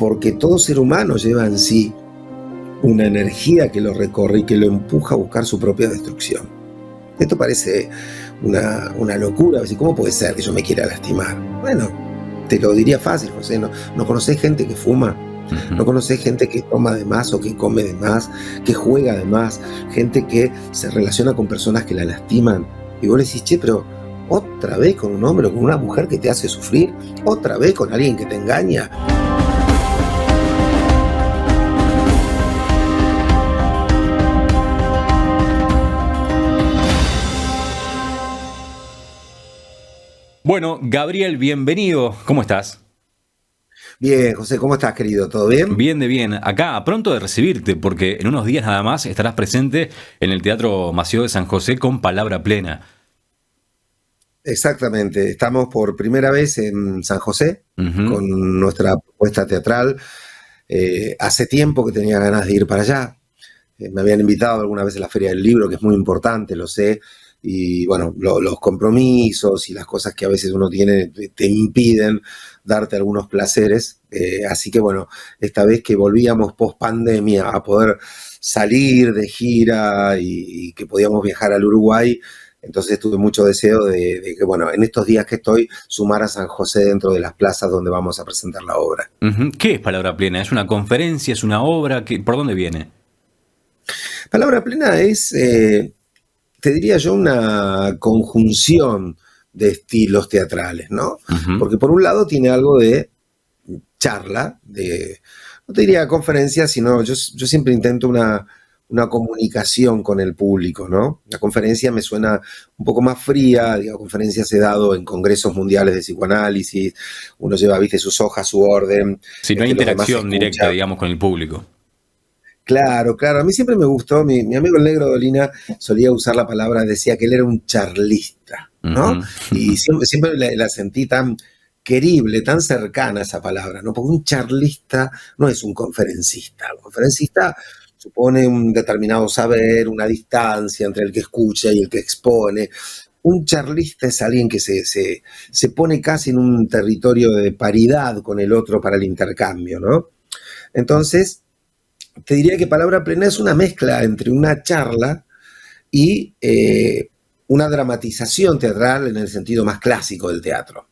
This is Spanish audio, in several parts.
porque todo ser humano lleva en sí una energía que lo recorre y que lo empuja a buscar su propia destrucción. Esto parece una locura. ¿Cómo puede ser que yo me quiera lastimar? Bueno, te lo diría fácil, José. ¿No conocés gente que fuma? ¿No conocés gente que toma de más o que come de más, que juega de más? Gente que se relaciona con personas que la lastiman. Y vos le decís, che, pero otra vez con un hombre o con una mujer que te hace sufrir, otra vez con alguien que te engaña. Bueno, Gabriel, bienvenido. ¿Cómo estás? Bien, José, ¿cómo estás, querido? ¿Todo bien? Bien de bien. Acá, a pronto de recibirte, porque en unos días nada más estarás presente en el Teatro Mació de San José con Palabra Plena. Exactamente. Estamos por primera vez en San José con nuestra propuesta teatral. Hace tiempo que tenía ganas de ir para allá. Me habían invitado alguna vez a la Feria del Libro, que es muy importante, lo sé. Y bueno, los compromisos y las cosas que a veces uno tiene te impiden darte algunos placeres. Así que bueno, esta vez que volvíamos post pandemia a poder salir de gira y que podíamos viajar al Uruguay, entonces tuve mucho deseo de que, bueno, en estos días que estoy, sumar a San José dentro de las plazas donde vamos a presentar la obra. ¿Qué es Palabra Plena? ¿Es una conferencia? ¿Es una obra? ¿Por dónde viene? Palabra Plena es, te diría yo, una conjunción de estilos teatrales, ¿no? Porque por un lado tiene algo de charla, no te diría conferencia, sino yo siempre intento una comunicación con el público, ¿no? La conferencia me suena un poco más fría. Digo, conferencias he dado en congresos mundiales de psicoanálisis, uno lleva, viste, sus hojas, su orden. Si no hay interacción directa, digamos, con el público. Claro, a mí siempre me gustó, mi amigo el Negro Dolina solía usar la palabra, decía que él era un charlista, ¿no? Y siempre la sentí tan querible, tan cercana esa palabra, ¿no? Porque un charlista no es un conferencista. Un conferencista supone un determinado saber, una distancia entre el que escucha y el que expone. Un charlista es alguien que se pone casi en un territorio de paridad con el otro para el intercambio, ¿no? Entonces, te diría que Palabra Plena es una mezcla entre una charla y una dramatización teatral en el sentido más clásico del teatro.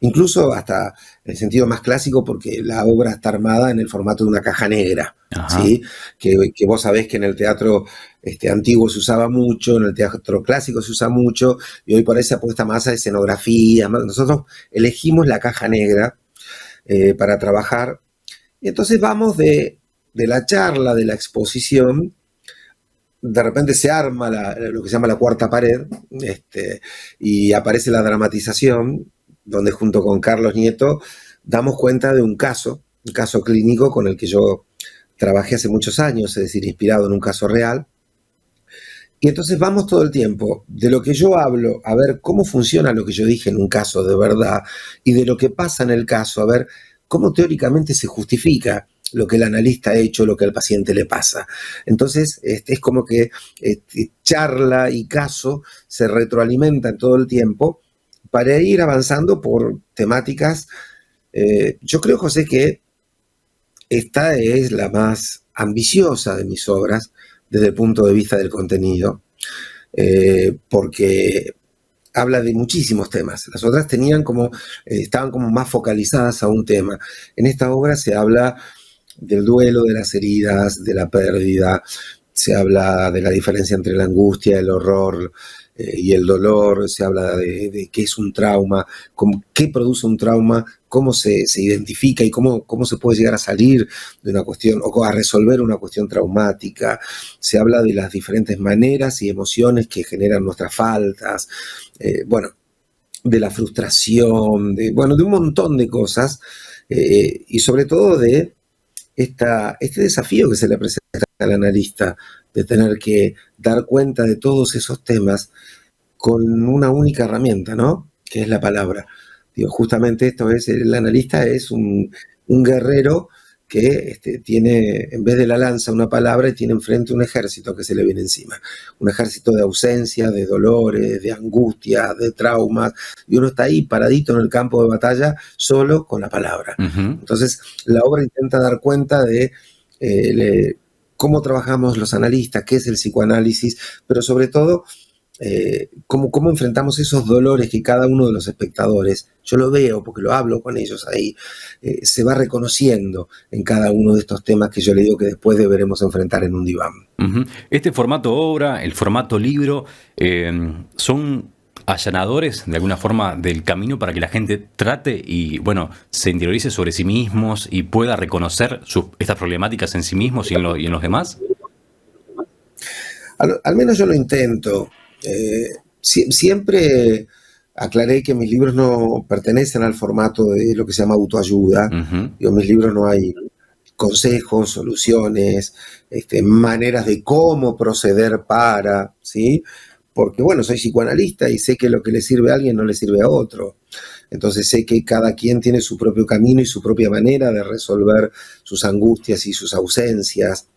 Incluso hasta en el sentido más clásico, porque la obra está armada en el formato de una caja negra, ¿sí? Que vos sabés que en el teatro antiguo se usaba mucho, en el teatro clásico se usa mucho, y hoy por ahí se apuesta más a escenografía. Nosotros elegimos la caja negra para trabajar, y entonces vamos de la charla, de la exposición. De repente se arma lo que se llama la cuarta pared, y aparece la dramatización, donde junto con Carlos Nieto damos cuenta de un caso clínico con el que yo trabajé hace muchos años, es decir, inspirado en un caso real. Y entonces vamos todo el tiempo de lo que yo hablo, a ver cómo funciona lo que yo dije en un caso de verdad, y de lo que pasa en el caso, a ver cómo teóricamente se justifica lo que el analista ha hecho, lo que al paciente le pasa. Entonces, es como que charla y caso se retroalimentan todo el tiempo para ir avanzando por temáticas. Yo creo, José, que esta es la más ambiciosa de mis obras desde el punto de vista del contenido, porque habla de muchísimos temas. Las otras estaban como más focalizadas a un tema. En esta obra se habla del duelo, de las heridas, de la pérdida, se habla de la diferencia entre la angustia, el horror y el dolor, se habla de qué es un trauma, qué produce un trauma, cómo se identifica y cómo se puede llegar a salir de una cuestión o a resolver una cuestión traumática. Se habla de las diferentes maneras y emociones que generan nuestras faltas, de la frustración, de un montón de cosas, y sobre todo de este desafío que se le presenta al analista, de tener que dar cuenta de todos esos temas con una única herramienta, ¿no? Que es la palabra. Digo, justamente esto es, el analista es un guerrero que tiene, en vez de la lanza, una palabra y tiene enfrente un ejército que se le viene encima. Un ejército de ausencia, de dolores, de angustia, de traumas, y uno está ahí paradito en el campo de batalla solo con la palabra. Entonces, la obra intenta dar cuenta de cómo trabajamos los analistas, qué es el psicoanálisis, pero sobre todo cómo enfrentamos esos dolores que cada uno de los espectadores, yo lo veo porque lo hablo con ellos ahí, se va reconociendo en cada uno de estos temas que yo le digo que después deberemos enfrentar en un diván. Este formato obra, el formato libro, son allanadores de alguna forma del camino para que la gente trate y, bueno, se interiorice sobre sí mismos y pueda reconocer estas problemáticas en sí mismos y en los demás. Al menos yo lo intento. Siempre aclaré que mis libros no pertenecen al formato de lo que se llama autoayuda. En mis libros no hay consejos, soluciones, maneras de cómo proceder para, ¿sí? Porque, bueno, soy psicoanalista y sé que lo que le sirve a alguien no le sirve a otro. Entonces sé que cada quien tiene su propio camino y su propia manera de resolver sus angustias y sus ausencias.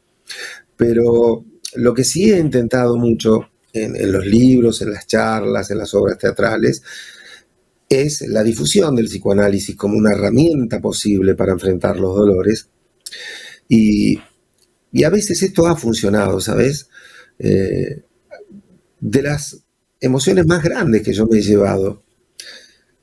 Pero lo que sí he intentado mucho en los libros, en las charlas, en las obras teatrales, es la difusión del psicoanálisis como una herramienta posible para enfrentar los dolores. Y a veces esto ha funcionado, ¿sabes? De las emociones más grandes que yo me he llevado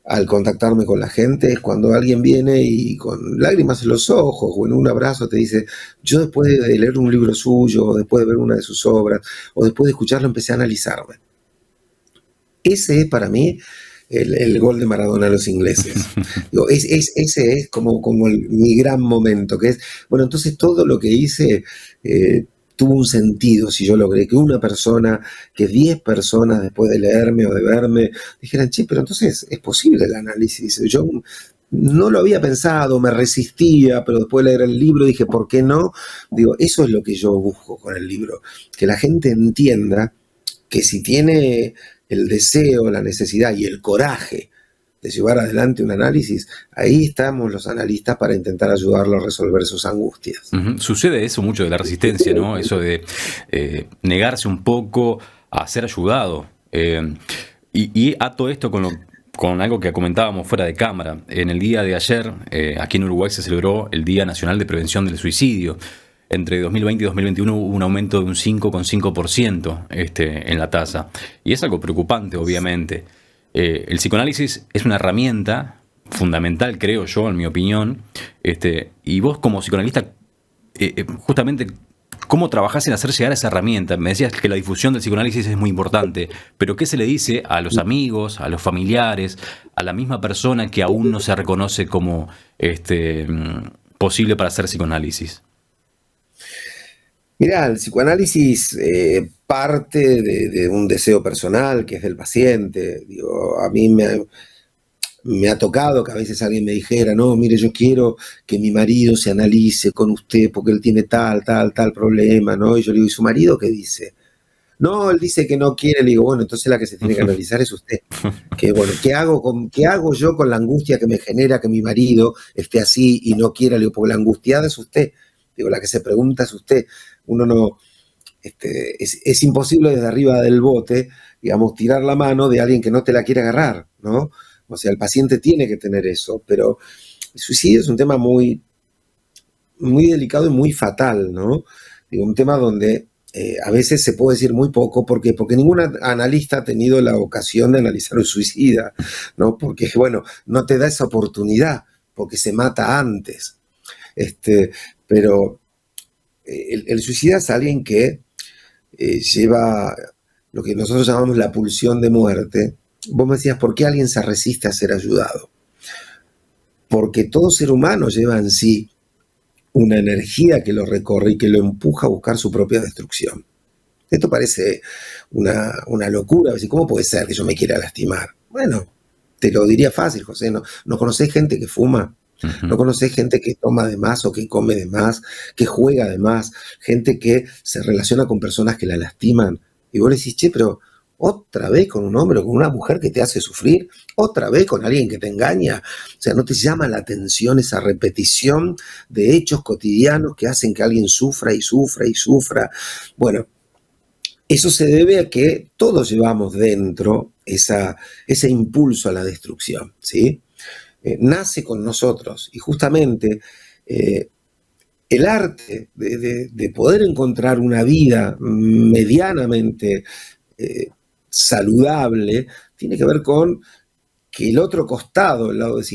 al contactarme con la gente es cuando alguien viene y con lágrimas en los ojos o en un abrazo te dice, yo después de leer un libro suyo, o después de ver una de sus obras, o después de escucharlo empecé a analizarme. Ese es para mí el gol de Maradona a los ingleses. Ese es como mi gran momento, que es, bueno, entonces todo lo que hice tuvo un sentido si yo logré que una persona, que 10 personas después de leerme o de verme, dijeran, che, pero entonces es posible el análisis. Yo no lo había pensado, me resistía, pero después de leer el libro dije, ¿por qué no? Digo, eso es lo que yo busco con el libro, que la gente entienda que si tiene el deseo, la necesidad y el coraje de llevar adelante un análisis, ahí estamos los analistas para intentar ayudarlo a resolver sus angustias. Sucede eso mucho de la resistencia, ¿no? Eso de negarse un poco a ser ayudado. Y ato esto con algo que comentábamos fuera de cámara. En el día de ayer, aquí en Uruguay se celebró el Día Nacional de Prevención del Suicidio. Entre 2020 y 2021 hubo un aumento de un 5,5% en la tasa. Y es algo preocupante, obviamente. El psicoanálisis es una herramienta fundamental, creo yo, en mi opinión. Y vos como psicoanalista, justamente, ¿cómo trabajás en hacer llegar esa herramienta? Me decías que la difusión del psicoanálisis es muy importante, pero ¿qué se le dice a los amigos, a los familiares, a la misma persona que aún no se reconoce como posible para hacer psicoanálisis? Mirá, el psicoanálisis parte de un deseo personal que es del paciente. Digo, a mí me ha tocado que a veces alguien me dijera, no, mire, yo quiero que mi marido se analice con usted porque él tiene tal problema, ¿no? Y yo le digo, ¿y su marido qué dice? No, él dice que no quiere. Le digo, bueno, entonces la que se tiene que analizar es usted. Que bueno, ¿qué hago yo con la angustia que me genera que mi marido esté así y no quiera? Le digo, porque la angustiada es usted. Digo, la que se pregunta es usted. Uno no, es imposible desde arriba del bote, digamos, tirar la mano de alguien que no te la quiere agarrar, ¿no? O sea, el paciente tiene que tener eso, pero el suicidio es un tema muy, muy delicado y muy fatal, ¿no? Digo, un tema donde a veces se puede decir muy poco, porque ningún analista ha tenido la ocasión de analizar un suicida, ¿no? Porque, bueno, no te da esa oportunidad, porque se mata antes. Pero el suicida es alguien que lleva lo que nosotros llamamos la pulsión de muerte. Vos me decías, ¿por qué alguien se resiste a ser ayudado? Porque todo ser humano lleva en sí una energía que lo recorre y que lo empuja a buscar su propia destrucción. Esto parece una locura. ¿Cómo puede ser que yo me quiera lastimar? Bueno, te lo diría fácil, José. ¿No conocés gente que fuma? ¿No conocés gente que toma de más o que come de más, que juega de más? Gente que se relaciona con personas que la lastiman. Y vos le decís, che, pero otra vez con un hombre o con una mujer que te hace sufrir, otra vez con alguien que te engaña. O sea, ¿no te llama la atención esa repetición de hechos cotidianos que hacen que alguien sufra y sufra y sufra? Bueno, eso se debe a que todos llevamos dentro ese impulso a la destrucción, ¿sí? Nace con nosotros y justamente el arte de poder encontrar una vida medianamente saludable tiene que ver con que el otro costado, el lado de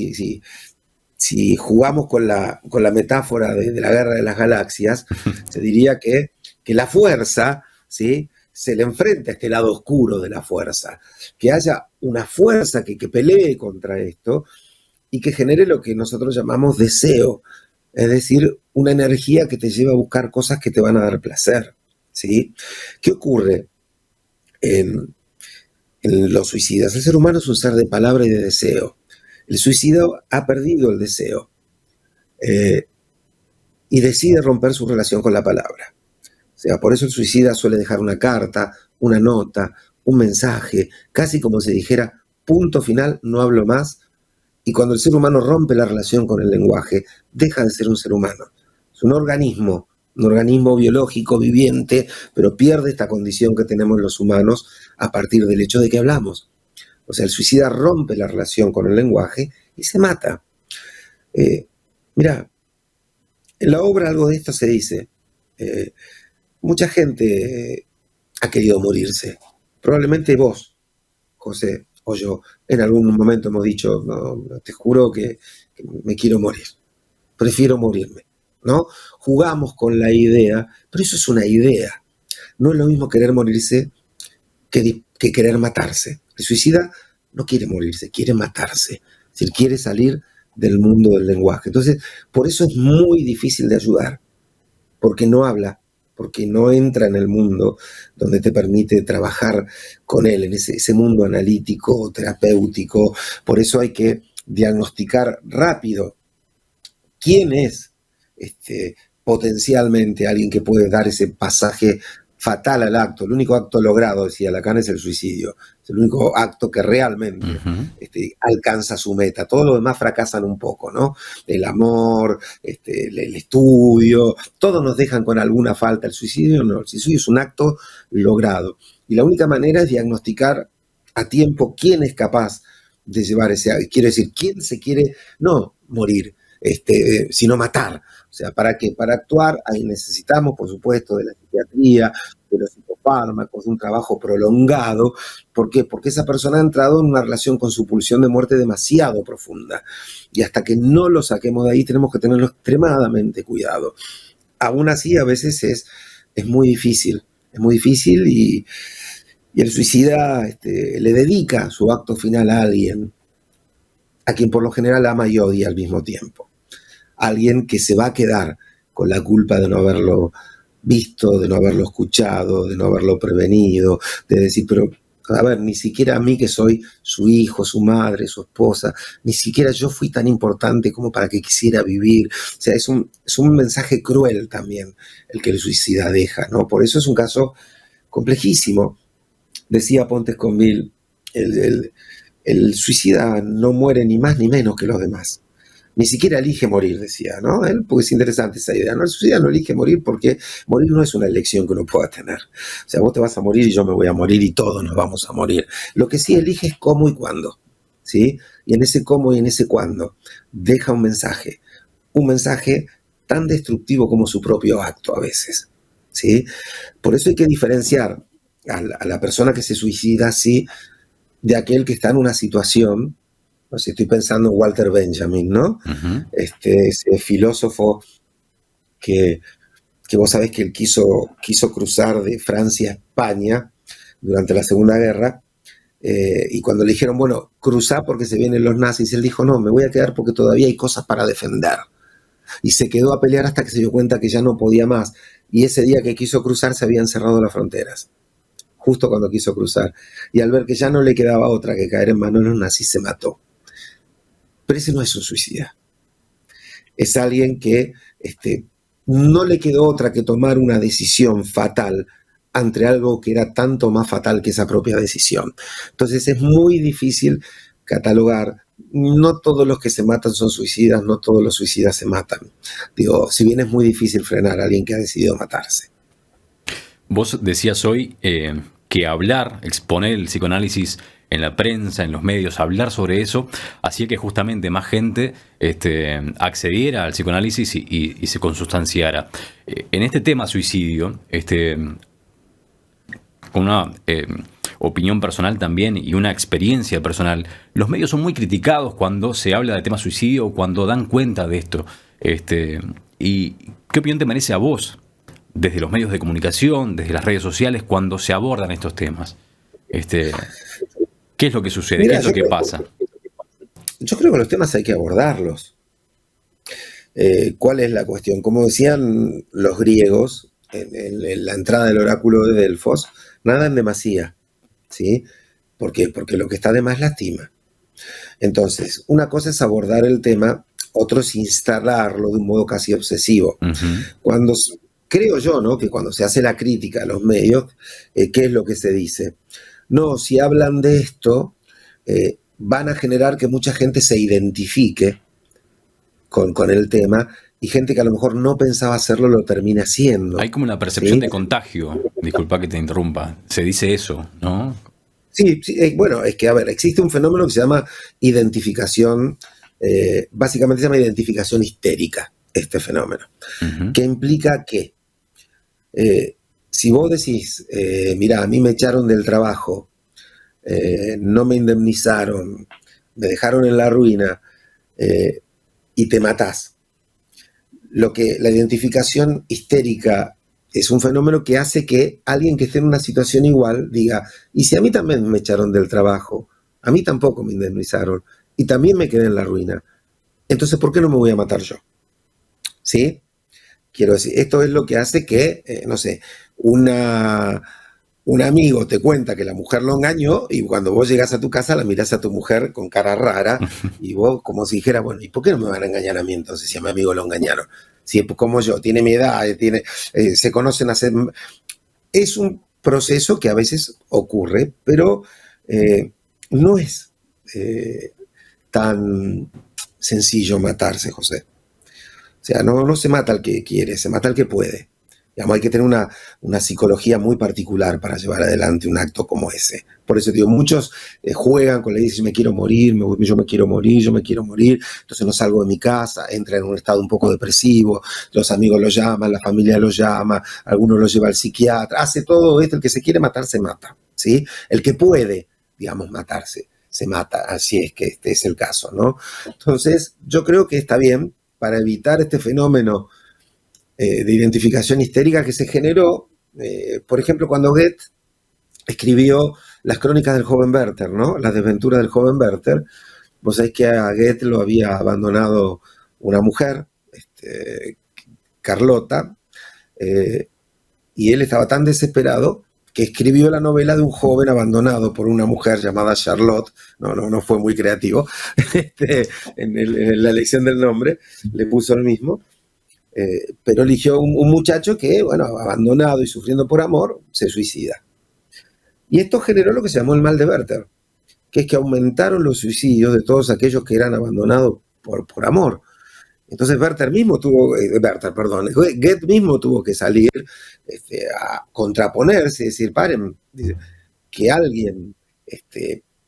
si jugamos con la metáfora de la guerra de las galaxias, se diría que la fuerza, ¿sí?, se le enfrenta a este lado oscuro de la fuerza, que haya una fuerza que pelee contra esto y que genere lo que nosotros llamamos deseo, es decir, una energía que te lleva a buscar cosas que te van a dar placer, ¿sí? ¿Qué ocurre en los suicidas? El ser humano es un ser de palabra y de deseo. El suicida ha perdido el deseo y decide romper su relación con la palabra. O sea, por eso el suicida suele dejar una carta, una nota, un mensaje, casi como si dijera, punto final, no hablo más. Y cuando el ser humano rompe la relación con el lenguaje, deja de ser un ser humano. Es un organismo biológico, viviente, pero pierde esta condición que tenemos los humanos a partir del hecho de que hablamos. O sea, el suicida rompe la relación con el lenguaje y se mata. Mira, en la obra algo de esto se dice. Mucha gente ha querido morirse. Probablemente vos, José, o yo, en algún momento hemos dicho, no, te juro que me quiero morir. Prefiero morirme, ¿no? Jugamos con la idea, pero eso es una idea. No es lo mismo querer morirse que querer matarse. El suicida no quiere morirse, quiere matarse. Es decir, quiere salir del mundo del lenguaje. Entonces, por eso es muy difícil de ayudar, porque no habla, porque no entra en el mundo donde te permite trabajar con él, en ese mundo analítico, terapéutico. Por eso hay que diagnosticar rápido quién es potencialmente alguien que puede dar ese pasaje fatal al acto. El único acto logrado, decía Lacan, es el suicidio. Es el único acto que realmente alcanza su meta. Todos los demás fracasan un poco, ¿no? El amor, el estudio, todos nos dejan con alguna falta. El suicidio no, el suicidio es un acto logrado. Y la única manera es diagnosticar a tiempo quién es capaz de llevar ese acto. Quiero decir, quién se quiere, no morir, sino matar. O sea, ¿para qué? Para actuar, ahí necesitamos, por supuesto, de la psiquiatría, de los psicofármacos, de un trabajo prolongado. ¿Por qué? Porque esa persona ha entrado en una relación con su pulsión de muerte demasiado profunda. Y hasta que no lo saquemos de ahí, tenemos que tenerlo extremadamente cuidado. Aún así, a veces es muy difícil. Es muy difícil y el suicida le dedica su acto final a alguien a quien por lo general ama y odia al mismo tiempo. Alguien que se va a quedar con la culpa de no haberlo visto, de no haberlo escuchado, de no haberlo prevenido, de decir, pero a ver, ni siquiera a mí que soy su hijo, su madre, su esposa, ni siquiera yo fui tan importante como para que quisiera vivir. O sea, es un mensaje cruel también el que el suicida deja, ¿no? Por eso es un caso complejísimo. Decía Pontes Conville, el suicida no muere ni más ni menos que los demás. Ni siquiera elige morir, decía, ¿no? Porque es interesante esa idea, ¿no? El suicida no elige morir porque morir no es una elección que uno pueda tener. O sea, vos te vas a morir y yo me voy a morir y todos nos vamos a morir. Lo que sí elige es cómo y cuándo, ¿sí? Y en ese cómo y en ese cuándo deja un mensaje tan destructivo como su propio acto a veces, ¿sí? Por eso hay que diferenciar a la persona que se suicida, ¿sí?, de aquel que está en una situación. No sé, estoy pensando en Walter Benjamin, ¿no? Ese filósofo que vos sabés que él quiso cruzar de Francia a España durante la Segunda Guerra, y cuando le dijeron, bueno, cruzá porque se vienen los nazis, él dijo, no, me voy a quedar porque todavía hay cosas para defender. Y se quedó a pelear hasta que se dio cuenta que ya no podía más. Y ese día que quiso cruzar se habían cerrado las fronteras, justo cuando quiso cruzar. Y al ver que ya no le quedaba otra que caer en manos de los nazis, se mató. Pero ese no es un suicida. Es alguien que no le quedó otra que tomar una decisión fatal ante algo que era tanto más fatal que esa propia decisión. Entonces es muy difícil catalogar. No todos los que se matan son suicidas, no todos los suicidas se matan. Digo, si bien es muy difícil frenar a alguien que ha decidido matarse. Vos decías hoy que hablar, exponer el psicoanálisis en la prensa, en los medios, hablar sobre eso, hacía que justamente más gente accediera al psicoanálisis y se consustanciara. En este tema suicidio, con una opinión personal también y una experiencia personal, los medios son muy criticados cuando se habla de tema suicidio o cuando dan cuenta de esto. ¿Y qué opinión te merece a vos, desde los medios de comunicación, desde las redes sociales, cuando se abordan estos temas? ¿Qué es lo que sucede? Mira, ¿Qué es lo que pasa? Yo creo que los temas hay que abordarlos. ¿Cuál es la cuestión? Como decían los griegos en la entrada del oráculo de Delfos, nada en demasía, ¿sí? ¿Por qué? Porque lo que está de más lastima. Entonces, una cosa es abordar el tema, otro es instalarlo de un modo casi obsesivo. Uh-huh. Creo yo, ¿no?, que cuando se hace la crítica a los medios, ¿qué es lo que se dice? No, si hablan de esto, van a generar que mucha gente se identifique con el tema y gente que a lo mejor no pensaba hacerlo lo termina haciendo. Hay como una percepción, ¿sí?, de ¿sí? Contagio. Disculpa que te interrumpa. Se dice eso, ¿no? Sí, bueno, es que, a ver, existe un fenómeno que se llama identificación, básicamente se llama identificación histérica, este fenómeno, Uh-huh. que implica que si vos decís, mirá, a mí me echaron del trabajo, no me indemnizaron, me dejaron en la ruina, y te matás. La identificación histérica es un fenómeno que hace que alguien que esté en una situación igual diga, y si a mí también me echaron del trabajo, a mí tampoco me indemnizaron, y también me quedé en la ruina, entonces ¿por qué no me voy a matar yo? ¿Sí? Quiero decir, esto es lo que hace que, no sé, un amigo te cuenta que la mujer lo engañó y cuando vos llegas a tu casa la mirás a tu mujer con cara rara y vos como si dijera, bueno, ¿y por qué no me van a engañar a mí entonces si a mi amigo lo engañaron? Si es como yo, tiene mi edad, se conocen hace... Es un proceso que a veces ocurre, pero no es tan sencillo matarse, José. O sea, no se mata al que quiere, se mata al que puede. Digamos, hay que tener una psicología muy particular para llevar adelante un acto como ese. Por eso digo, muchos juegan con la idea de me quiero morir, yo me quiero morir, entonces no salgo de mi casa, entra en un estado un poco depresivo, los amigos lo llaman, la familia lo llama, alguno lo lleva al psiquiatra, hace todo esto, el que se quiere matar se mata, ¿sí? El que puede, digamos, matarse, se mata, así es que este es el caso, ¿no? Entonces, yo creo que está bien para evitar este fenómeno de identificación histérica que se generó, por ejemplo, cuando Goethe escribió las crónicas del joven Werther, ¿no? Las desventuras del joven Werther. Vos sabés que a Goethe lo había abandonado una mujer, Carlota, y él estaba tan desesperado que escribió la novela de un joven abandonado por una mujer llamada Charlotte. No fue muy creativo. En la elección del nombre le puso el mismo. Pero eligió un muchacho que, bueno, abandonado y sufriendo por amor, se suicida. Y esto generó lo que se llamó el mal de Werther, que es que aumentaron los suicidios de todos aquellos que eran abandonados por amor. Entonces Goethe mismo tuvo que salir a contraponerse, decir, paren, que alguien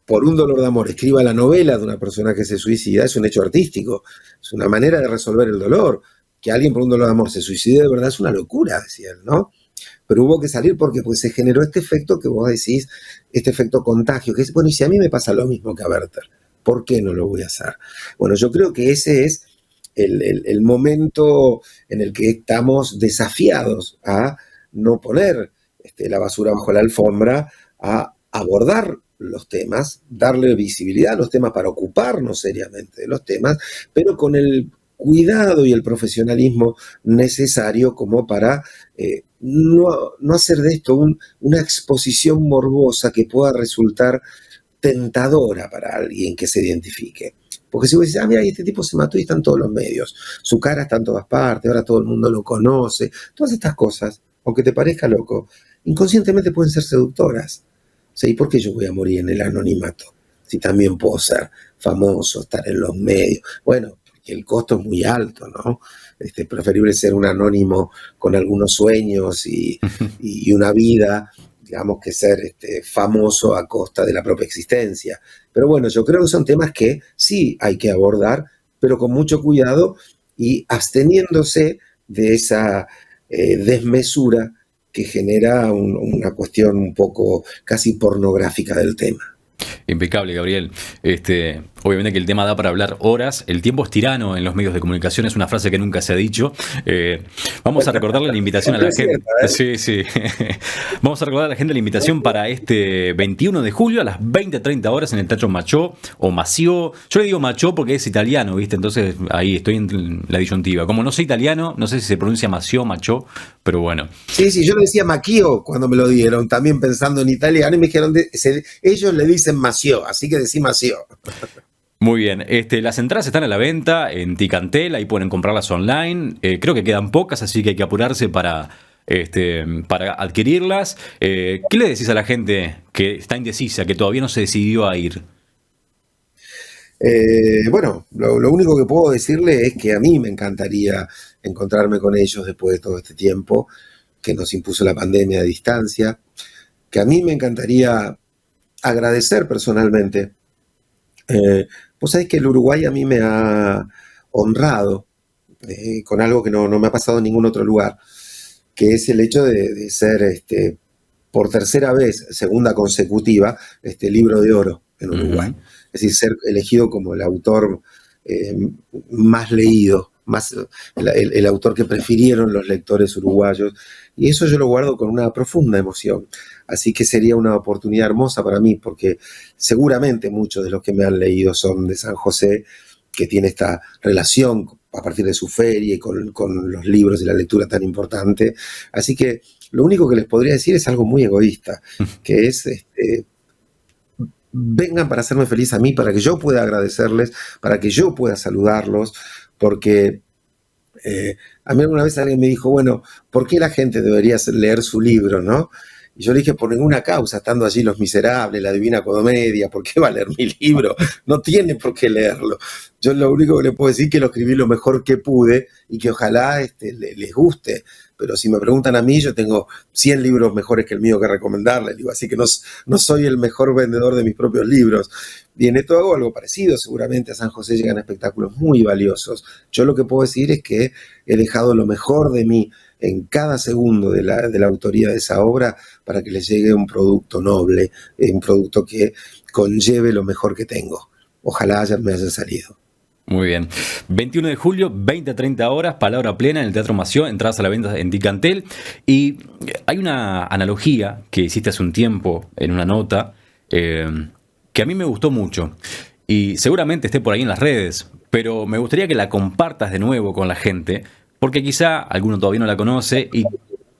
por un dolor de amor escriba la novela de una persona que se suicida, es un hecho artístico, es una manera de resolver el dolor. Que alguien por un dolor de amor se suicide de verdad es una locura, decía él, ¿no? Pero hubo que salir porque pues, se generó este efecto que vos decís, este efecto contagio, que es, bueno, y si a mí me pasa lo mismo que a Werther, ¿por qué no lo voy a hacer? Bueno, yo creo que ese es el momento en el que estamos desafiados a no poner la basura bajo la alfombra, a abordar los temas, darle visibilidad a los temas para ocuparnos seriamente de los temas, pero con el cuidado y el profesionalismo necesario como para no hacer de esto una exposición morbosa que pueda resultar tentadora para alguien que se identifique. Porque si vos decís, mira, este tipo se mató y está en todos los medios, su cara está en todas partes, ahora todo el mundo lo conoce, todas estas cosas, aunque te parezca loco, inconscientemente pueden ser seductoras. O sea, ¿y por qué yo voy a morir en el anonimato? Si también puedo ser famoso, estar en los medios. Bueno, porque el costo es muy alto, ¿no? Preferible ser un anónimo con algunos sueños y una vida, digamos, que ser famoso a costa de la propia existencia. Pero bueno, yo creo que son temas que sí hay que abordar, pero con mucho cuidado y absteniéndose de esa desmesura que genera una cuestión un poco casi pornográfica del tema. Impecable, Gabriel. Obviamente que el tema da para hablar horas. El tiempo es tirano en los medios de comunicación, es una frase que nunca se ha dicho. Vamos a recordarle la invitación a la gente. Sí, sí. Vamos a recordar a la gente la invitación para este 21 de julio a las 20:30 horas en el Teatro Machó o Mació. Yo le digo Machó porque es italiano, ¿viste? Entonces ahí estoy en la disyuntiva. Como no soy italiano, no sé si se pronuncia Mació, Machó, pero bueno. Sí, sí, yo le decía Macchio cuando me lo dieron, también pensando en italiano, y me dijeron, ellos le dicen Mació, así que decí Mació. Muy bien, las entradas están a la venta en Ticantel, ahí pueden comprarlas online, creo que quedan pocas, así que hay que apurarse para adquirirlas. ¿Qué le decís a la gente que está indecisa, que todavía no se decidió a ir? Bueno, lo único que puedo decirle es que a mí me encantaría encontrarme con ellos después de todo este tiempo que nos impuso la pandemia a distancia, que a mí me encantaría agradecer personalmente. Vos sabés que el Uruguay a mí me ha honrado con algo que no me ha pasado en ningún otro lugar, que es el hecho de ser por tercera vez, segunda consecutiva, libro de oro en Uruguay. Uh-huh. Es decir, ser elegido como el autor más leído, el autor que prefirieron los lectores uruguayos, y eso yo lo guardo con una profunda emoción. Así que sería una oportunidad hermosa para mí, porque seguramente muchos de los que me han leído son de San José, que tiene esta relación a partir de su feria y con los libros y la lectura tan importante. Así que lo único que les podría decir es algo muy egoísta, que es vengan para hacerme feliz a mí, para que yo pueda agradecerles, para que yo pueda saludarlos, porque a mí alguna vez alguien me dijo, bueno, ¿por qué la gente debería leer su libro, no? Y yo le dije, por ninguna causa, estando allí Los Miserables, La Divina Comedia, ¿por qué va a leer mi libro? No tiene por qué leerlo. Yo lo único que le puedo decir es que lo escribí lo mejor que pude y que ojalá les guste. Pero si me preguntan a mí, yo tengo 100 libros mejores que el mío que recomendarles. Digo, así que no soy el mejor vendedor de mis propios libros. Y en esto hago algo parecido. Seguramente a San José llegan espectáculos muy valiosos. Yo lo que puedo decir es que he dejado lo mejor de mí en cada segundo de la autoría de esa obra para que les llegue un producto noble, un producto que conlleve lo mejor que tengo. Ojalá me haya salido. Muy bien. 21 de julio, 20:30 horas, palabra plena en el Teatro Mació, entradas a la venta en Ticantel. Y hay una analogía que hiciste hace un tiempo en una nota que a mí me gustó mucho. Y seguramente esté por ahí en las redes, pero me gustaría que la compartas de nuevo con la gente, porque quizá alguno todavía no la conoce y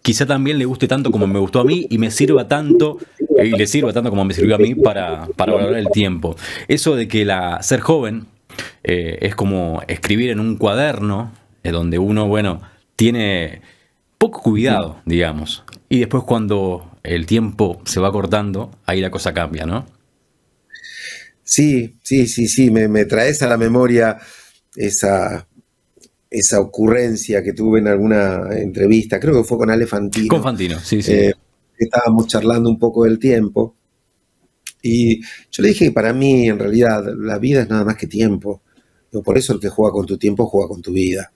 quizá también le guste tanto como me gustó a mí y me sirva tanto y le sirva tanto como me sirvió a mí para valorar el tiempo. Eso de que ser joven es como escribir en un cuaderno donde uno, bueno, tiene poco cuidado, digamos. Y después cuando el tiempo se va cortando, ahí la cosa cambia, ¿no? Sí, me traes a la memoria esa ocurrencia que tuve en alguna entrevista, creo que fue con Ale Fantino. Con Fantino, sí. Estábamos charlando un poco del tiempo y yo le dije que para mí en realidad la vida es nada más que tiempo. Digo, por eso el que juega con tu tiempo juega con tu vida.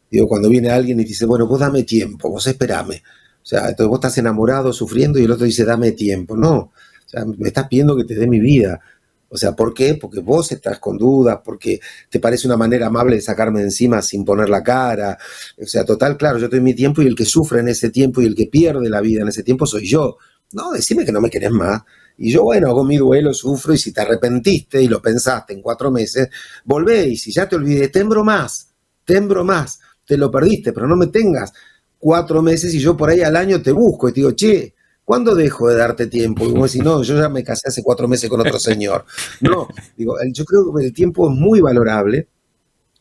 Digo, cuando viene alguien y dice, bueno, vos dame tiempo, vos esperame. O sea, entonces vos estás enamorado, sufriendo y el otro dice, dame tiempo. No, o sea, me estás pidiendo que te dé mi vida. O sea, ¿por qué? Porque vos estás con dudas, porque te parece una manera amable de sacarme de encima sin poner la cara. O sea, total, claro, yo tengo mi tiempo y el que sufre en ese tiempo y el que pierde la vida en ese tiempo soy yo. No, decime que no me querés más. Y yo, bueno, hago mi duelo, sufro y si te arrepentiste y lo pensaste en 4 meses, volvé y si ya te olvidé, tembro más, te lo perdiste, pero no me tengas 4 meses y yo por ahí al año te busco y te digo, che, ¿cuándo dejo de darte tiempo? Y vos decís, no, yo ya me casé hace 4 meses con otro señor. No, digo, yo creo que el tiempo es muy valorable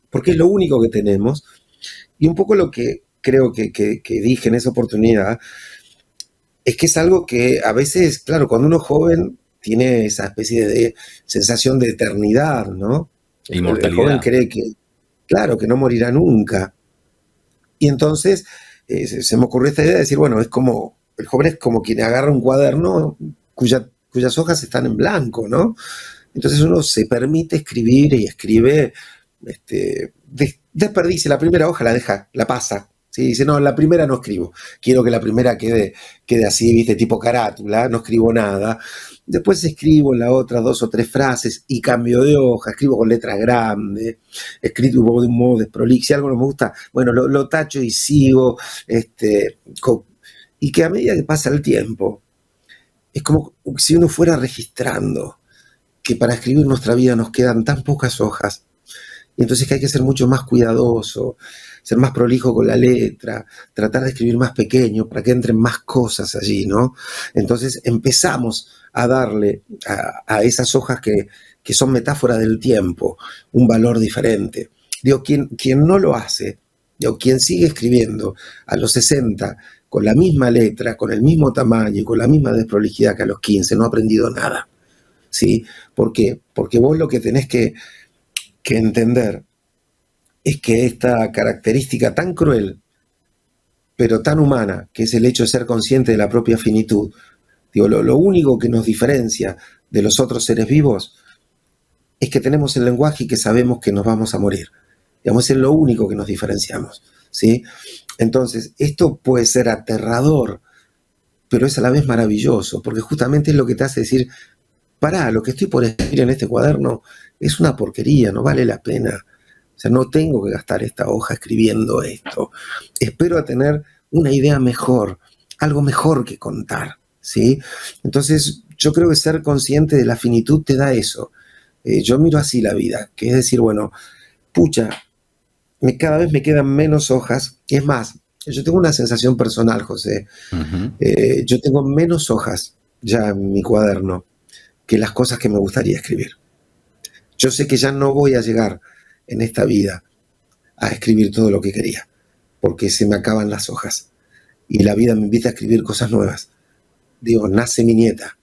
porque es lo único que tenemos y un poco lo que creo que dije en esa oportunidad, es que es algo que a veces, claro, cuando uno es joven tiene esa especie de sensación de eternidad, ¿no? El joven Inmortalidad. cree que, claro, que no morirá nunca. Y entonces se me ocurrió esta idea de decir, bueno, es como, el joven es como quien agarra un cuaderno cuyas hojas están en blanco, ¿no? Entonces uno se permite escribir y escribe, desperdicia la primera hoja, la deja, la pasa. ¿Sí? Dice, no, la primera no escribo. Quiero que la primera quede así, viste, tipo carátula, no escribo nada. Después escribo en la otra 2 o 3 frases y cambio de hoja, escribo con letras grandes, escribo de un modo desprolijo. Si algo no me gusta, bueno, lo tacho y sigo. Y que a medida que pasa el tiempo, es como si uno fuera registrando que para escribir nuestra vida nos quedan tan pocas hojas, y entonces que hay que ser mucho más cuidadoso, ser más prolijo con la letra, tratar de escribir más pequeño para que entren más cosas allí, ¿no? Entonces empezamos a darle a esas hojas que son metáfora del tiempo un valor diferente. Digo, quien no lo hace, digo, quien sigue escribiendo a los 60 con la misma letra, con el mismo tamaño y con la misma desprolijidad que a los 15, no ha aprendido nada. ¿Sí? ¿Por qué? Porque vos lo que tenés que entender es que esta característica tan cruel, pero tan humana, que es el hecho de ser consciente de la propia finitud, digo, lo único que nos diferencia de los otros seres vivos es que tenemos el lenguaje y que sabemos que nos vamos a morir. Digamos, es lo único que nos diferenciamos, ¿sí? Entonces, esto puede ser aterrador, pero es a la vez maravilloso, porque justamente es lo que te hace decir, pará, lo que estoy por escribir en este cuaderno es una porquería, no vale la pena. O sea, no tengo que gastar esta hoja escribiendo esto. Espero a tener una idea mejor, algo mejor que contar, ¿sí? Entonces, yo creo que ser consciente de la finitud te da eso. Yo miro así la vida, que es decir, bueno, pucha, cada vez me quedan menos hojas. Es más, yo tengo una sensación personal, José. Ujú. Yo tengo menos hojas ya en mi cuaderno que las cosas que me gustaría escribir. Yo sé que ya no voy a llegar en esta vida a escribir todo lo que quería, porque se me acaban las hojas y la vida me invita a escribir cosas nuevas. Digo, nace mi nieta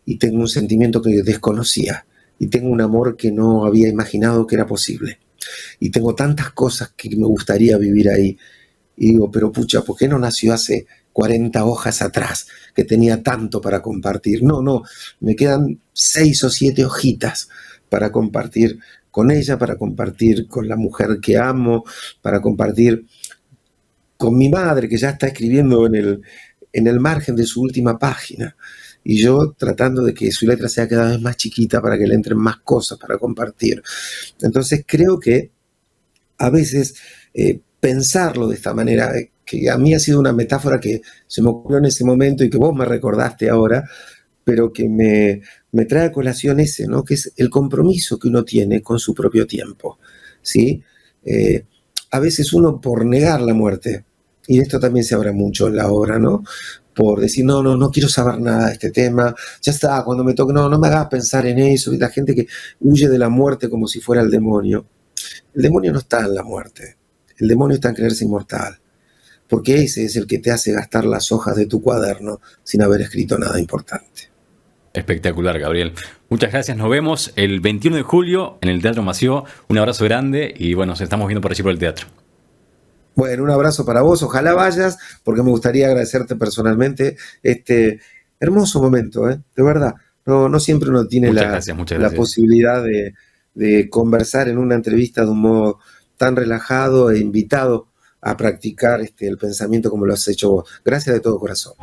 y tengo un sentimiento que desconocía y tengo un amor que no había imaginado que era posible y tengo tantas cosas que me gustaría vivir ahí. Y digo, pero pucha, ¿por qué no nació hace 40 hojas atrás, que tenía tanto para compartir? No, me quedan 6 o 7 hojitas para compartir con ella, para compartir con la mujer que amo, para compartir con mi madre, que ya está escribiendo en el margen de su última página. Y yo tratando de que su letra sea cada vez más chiquita para que le entren más cosas para compartir. Entonces creo que a veces pensarlo de esta manera, que a mí ha sido una metáfora que se me ocurrió en ese momento y que vos me recordaste ahora, pero que me trae a colación ese, ¿no? Que es el compromiso que uno tiene con su propio tiempo, ¿sí? A veces uno por negar la muerte, y de esto también se habla mucho en la obra, ¿no? Por decir, no quiero saber nada de este tema, ya está, cuando me toque, no me hagas pensar en eso, y la gente que huye de la muerte como si fuera el demonio. El demonio no está en la muerte, el demonio está en creerse inmortal, porque ese es el que te hace gastar las hojas de tu cuaderno sin haber escrito nada importante. Espectacular, Gabriel. Muchas gracias. Nos vemos el 21 de julio en el Teatro Mació. Un abrazo grande y bueno, nos estamos viendo por allí por el teatro. Bueno, un abrazo para vos, ojalá vayas, porque me gustaría agradecerte personalmente este hermoso momento, de verdad. No siempre uno tiene Muchas gracias, muchas la gracias. posibilidad de conversar en una entrevista de un modo tan relajado e invitado a practicar el pensamiento como lo has hecho vos. Gracias de todo corazón.